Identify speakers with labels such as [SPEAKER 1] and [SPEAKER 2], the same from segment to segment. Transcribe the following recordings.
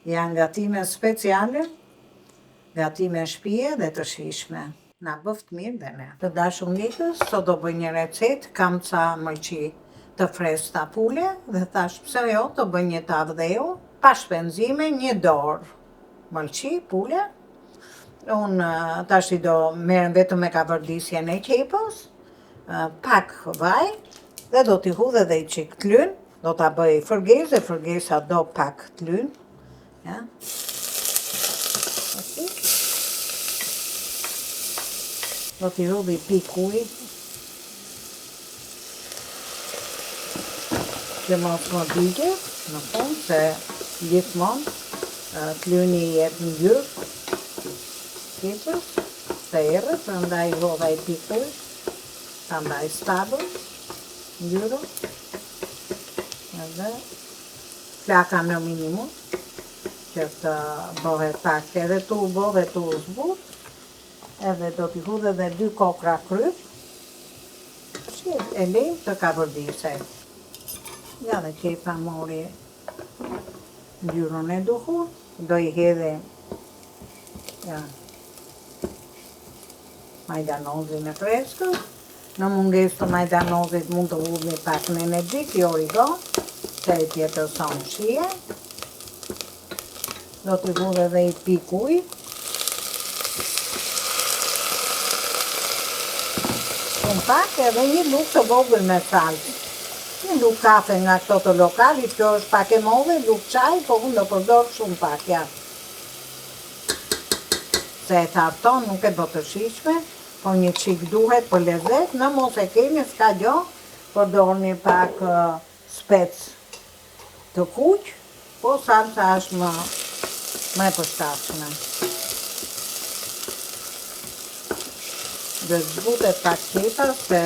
[SPEAKER 1] Janë gatime speciale, gatime shtëpie dhe të shijshme. Na bëft mirë dhe ne. Të dashur mikës, sot do bëj një recetë, kam ca mëlçi të freskëta pule dhe thash pse jo të bëj një tavë dheu pa shpenzime, 1 dorë mëlçi pule. Unë tash i do merrem vetëm me kavërdisjen e qepës, pak vaj dhe do t'i hudh edhe i çik t'lyn. Do ta bëj fërgesë dhe fërgesa do pak t'lyn. Ja. Do t'i hudh i pik ujë që mos më digje, në fund, se gjithmonë t'lyni jep ngjyrë qepës, se errët, prandaj hodha i pik ujë, prandaj stabël, ngjyrën, edhe flaka në minimum, që të bëhet pak edhe tu bëhet tu zbut, edhe do t'i hudh edhe 2 kokra kryp, që e lejmë të kavërdisej. Ja dhe qepa mori ngjyrën e duhur, do i hedhe majdanozin e freskët. Në mungesë të majdanozit mund të hudhni pak në energjik, jo origan, se e tjetër son shije. Do t'i hudh edhe i pik ujë. Shumë pak edhe një luk të vogël me salcë. Një luk kafe nga këto të lokalit, kjo është pak e modhe, luk çaj, po unë do përdor shumë pak, ja. Se e tarton, nuk e bë të shijshme, po një çik duhet për lezet, në mos e keni s'ka gjo, përdorni pak spec të kuq, po salca është më e përshtatshme. Dhe zbutet pak qepa se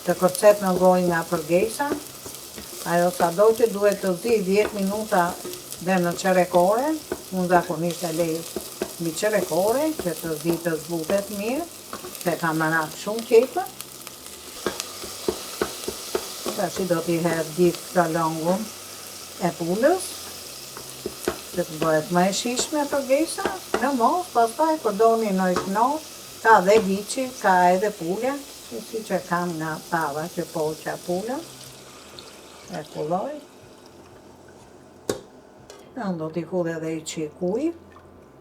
[SPEAKER 1] të kërcet në gojë nga përgesa. Ajo sa do që duhet të zi 10 minuta dhe në qerekore, unë zakonisht e lej mbi qerekore, që të zi të zbutet mirë, se ka marat shumë qepa. Tashi do t'i hedh gjithë të longun e pulës, që të bëhet më e shijshme përgesa. Në mos, pastaj përdorni në knor, ka dhe liçi, ka edhe pule, si që kam nga tava që poqa pula, e kulloj. Unë do t'i hudh edhe i çik ujë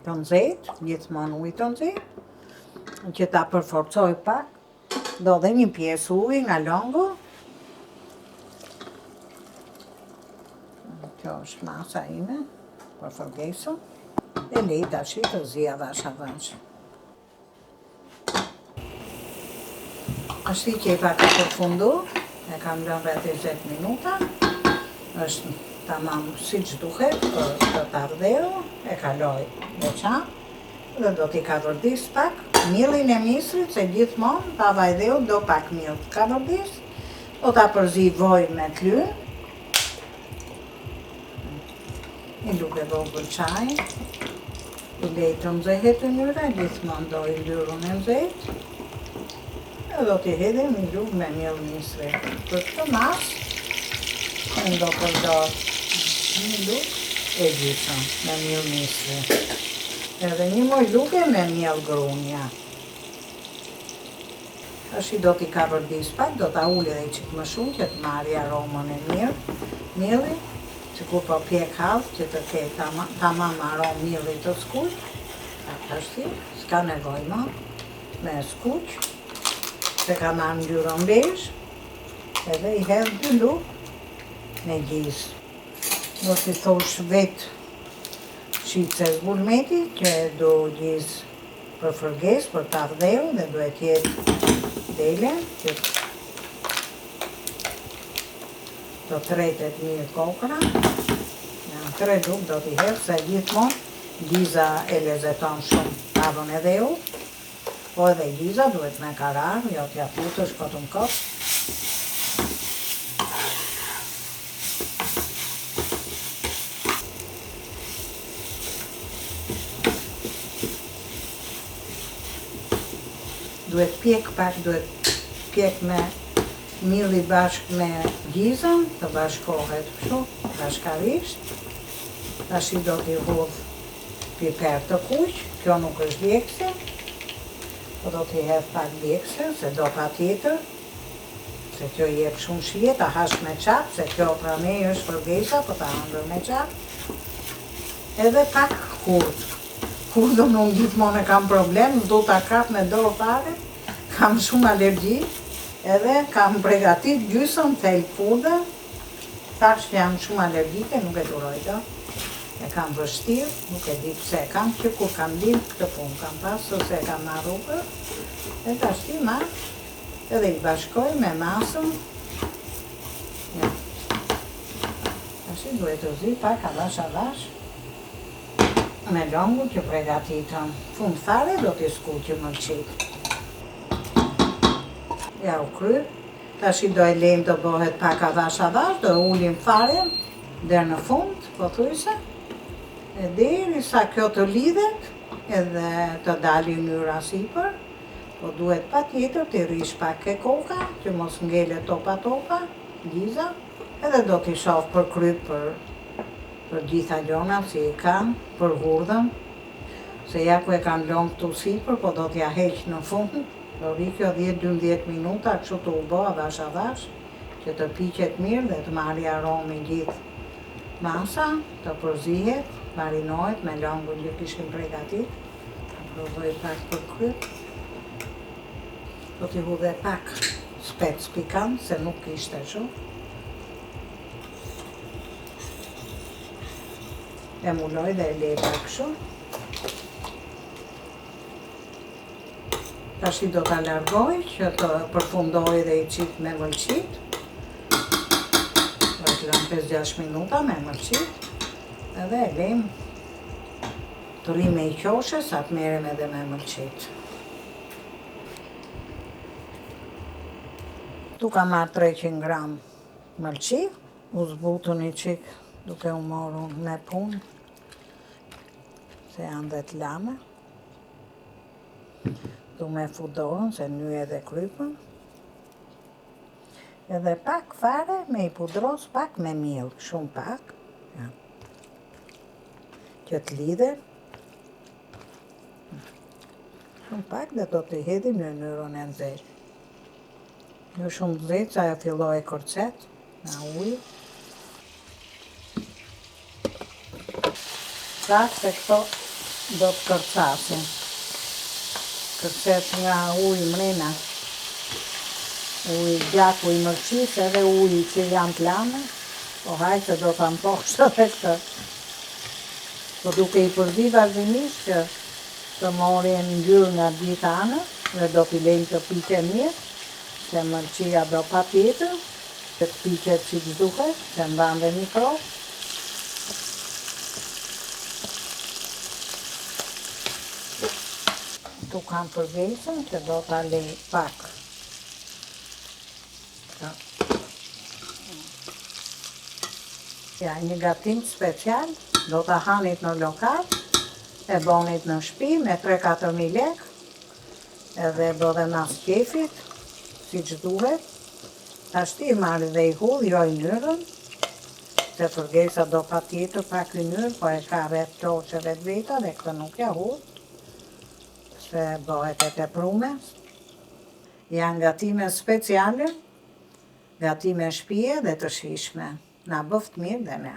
[SPEAKER 1] të nxehtë, gjithmonë ujë të nxehtë, që ta përforcoj pak. Do dhe një pjesë ujë nga longu. Kjo është masa ime për fërgesën. E lej tash të zi avash avash. Ashti qepa ka përfundur, e kam lënë rreth 20 minuta, është tamam siç duhet për të tardheu, e kaloj veçantë dhe do t'i kavërdis pak mielin e misrit, se gjithmonë tava e dheu do pak miell të kavërdis, do ta përzivoj me t'lyn, i luk e vogël çaj, i lej të nxehet ynyra, gjithmonë do i lyrun e nxehtë. E do t'i hedhim një luk me miell misri. Për këtë mas, unë do përdor një luk e gjysmë me miell misri. Edhe një moj luke me miell grunja. Tashi do t'i kavërdis pak, do ta ul edhe çik më shumë që të marrë aromën e mirë. Mielli, sikur po pjek hallë që të ketë tamam aromë mielli të skuq. Tashi, s'ka nevojë më me skuq. Se ka marrë ngjyrën bezh, edhe i hedh 2 luk me gjizë. Do t'i thosh vetë shitse zbulmeti, që do gjizë për fërgesë, për tavë dheu, dhe duhet jetë dele, që të tretet mirë kokra. Janë 3 luk do t'i hedh, se gjithmonë giza e lezeton shumë tavën e dheu. Po edhe giza duhet me karar, jo t'ja futësh këtë në kopë. Duhet pjek pak, duhet pjek me mielli bashkë me gizën, të bashkohet kështu, bashkarisht. Tash do t'i hodh piper të kuq, kjo nuk është djegse, po do t'i hedh pak djegse, se do pa tjetër, se kjo jep shumë shije, ta hash me qap, se kjo pra ne është përgesa, po ta hangër me qap. Edhe pak hurd. Hurdën unë gjithmonë e kam problem, do ta kap me dorë fare, kam shumë alergji, edhe kam pregatit gjysëm thelb hurdën, tash jam shumë alergjike, nuk e duroj do. E kam vështirë, nuk e di pse kam, që kur kam lind këtë punë, kam pasur se kam marrë, e tash ti marrë, edhe i bashkoj me masën. Ja. Tash i duhet të zi pak avash, me longu që pregatitëm. Fund fare do t'i skuqë mëlqit. Ja u kry, tash i do e lejmë të bëhet pak avash, do e ullim fare, deri në fund, po thujse. E deri sa kjo të lidhet, edhe të dali ynyra sipër, po duhet pa tjetër t'i rish pak e koka, që mos ngele topa, liza, edhe do t'i shoh për kryp për gjitha gjona, si i kam, për hurdhën, se ja ku e kam lënë këtu sipër, po do t'ja heq në fund, do ri kjo 10-12 minuta, kështu të u bë avash, që të piqet mirë dhe të marrë aromi gjithë masa, të përzihet, marinohet me longun që kishim pregatit. Provoj pak për kryp. Do t'i hudhe pak spec pikant, se nuk ishte shumë. E muloj dhe e lej pak shumë. Tash i do t'a largoj që të përfundoj dhe i qit me mëlqit. Do të lëm 5-6 minuta me mëlqit. Edhe e lejmë të rri me i qoshe, sa të merrem edhe me mëlqit. Tu ka marrë 300 gram mëlqi, u zbutën i qik duke u morur me punë, se janë dhe të lame. Du me fudorën, se ny edhe krypën. Edhe pak fare me i pudros pak me miell, shumë pak. Ja. Që t'lidhe. Shumë pak dhe do t'i hedhim në ynyron e nxehtë. Jo shumë nxehtë, sa ajo filloi kërcet, nga uji. Sa se këto do të kërcasin. Kërcet nga uji mrena. Uji gjaku i mëlqis edhe uji që janë të lame. Po hajtë se do të amposhtë edhe këtë. Po duke i përzi vazhdimisht që të morin ngjyrë nga gjitha anët dhe do t'i lejmë të piqe mirë, se mëlqia do pa tjetër, që të piqet që të duhet, se mban dhe mikrob. Tu kam përvesën që do t'a lej pak. Ja, një gatim special, do t'a hanit në lokal, e bonit në shtëpi me 3-4.000 lek, edhe e bë dhe mas kefit, si që duhet. Ashti i marrë dhe i hudh, jo i nyrën, se përgesa do pa tjetër pak i nyrë, po e ka vetë qoqe vetë veta dhe këtë nuk ja hudh, se bëhet e teprume. Janë gatime speciale, gatime shtëpie dhe të shijshme. Na bëft mirë dhe ne.